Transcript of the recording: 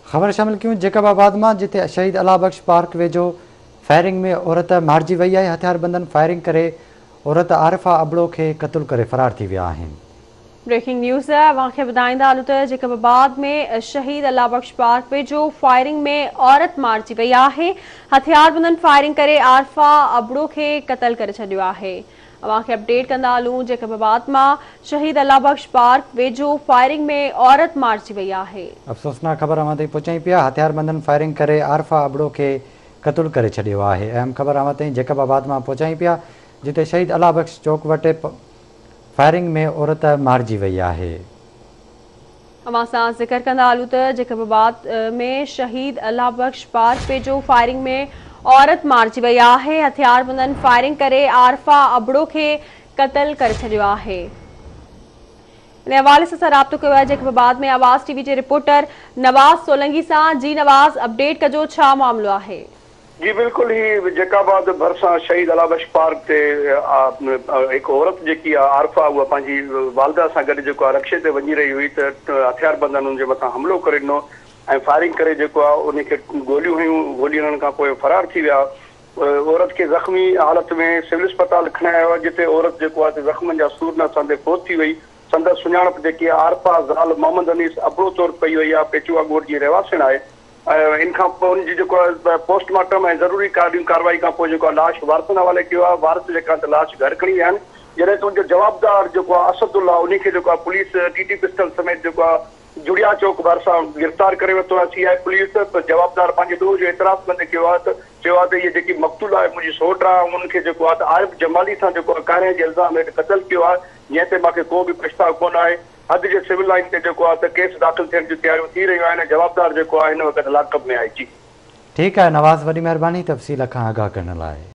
ख़बर शामिल क्यों जैकबाबाद में जिते शहीद अल्लाह बख्श पार्क वेझो फायरिंग में औरत मारिजी वई है। हथियारबंदन फायरिंग करे औरत आरिफा अबड़ो के क़त्ल करे फरार थी विया आहिनि। ब्रेकिंग न्यूज़ है वाक़े ॿुधाईंदा हलूं त जैकबाबाद में शहीद अल्लाह बख्श पार्क वेझो फायरिंग में औरत मारिजी वई आहे। हथियारबंदन फायरिंग करे आरिफा अबड़ो के क़त्ल करे छॾियो आहे। अवांखे अपडेट कंदा हलूं जैकबाबाद में शहीद अल्लाह बख्श पार्क वेझो फायरिंग में औरत मारिजी वई आहे। अफ़सोसनाक ख़बर अवां ताईं पहुचाई पिया। हथियारबंदन फायरिंग करे आरिफा अबड़ो के क़त्ल करे छॾियो आहे। अहम ख़बर अवां ताईं जैकबाबाद में पहुचाई पिया जिते शहीद अल्लाह बख्श चौक वटि फायरिंग में औरत मारिजी वई आहे। अवां सां ज़िक्र कंदा हलूं त जैकबाबाद में शहीद अल्लाह बख्श पार्क वेझो फायरिंग में औरत मारिजी वई आहे। हथियारबंदन फायरिंग करे आरिफा अबड़ो के क़त्ल करे छॾियो आहे। इन हवाले सां राब्तो कयो आहे जैकबाबाद में आवाज़ टीवी जे रिपोर्टर नवाज़ सोलंकी सां। जी नवाज़, अपडेट कजो, छा मामलो आहे? जी बिल्कुल ही जैकबाबाद भरसा शहीद अल्लाह बख्श पार्क से एक औरत जी आरिफा वो पंहिंजी वालदा से गॾु जेको रक्शे ते वञी रही हुई तो हथियारबंदन उनके मथां हमलो करे ॾिनो ऐं फायरिंग करे जेको आहे उनखे गोलियूं हुयूं। गोली हणण खां पोइ फरार थी विया। औरत के ज़ख्मी हालत में सिविल अस्पताल खणाया विया जिते औरत जेको आहे ज़ख्मनि जा सूर न संदे फोत थी वई। संदसि सुञाणप जेकी आरिफा ज़ाल मोहम्मद अनीस अबड़ो तौर पई वई आहे। पेचुआ ॻोठ जी रहवासिण आहे। इन खां पोइ उनजी जेको आहे पोस्टमार्टम ऐं ज़रूरी कार्रवाई खां पोइ जेको आहे लाश वारसनि हवाले कयो आहे। वारस जेका लाश घर खणी विया आहिनि। जॾहिं त उनजो जवाबदार जेको आहे असदुल्ला उनखे जेको आहे पुलिस टीटी पिस्टल समेत जेको आहे जुड़िया चौक भरिसां गिरफ़्तार करे वरितो आहे सीआई पुलिस। जवाबदार पंहिंजे ॾोह जो एतिराफ़ कंदे कयो आहे त चयो आहे त इहा जेकी मक़तूल आहे मुंहिंजी सोट आहे उनखे जेको आहे त आरिफ जमाली सां जेको आहे कारे जे इल्ज़ाम हेठि क़त्ल कयो आहे जंहिं ते मूंखे को बि पछताव कोन आहे। अॼु जे सिविल लाइन ते जेको आहे त केस दाख़िल थियण जूं तयारियूं थी रहियूं आहिनि। जवाबदार जेको आहे हिन वक़्तु लाकअप में आहे। जी ठीक है नवाज़, वॾी महिरबानी तफ़सील खां आगाह करण लाइ।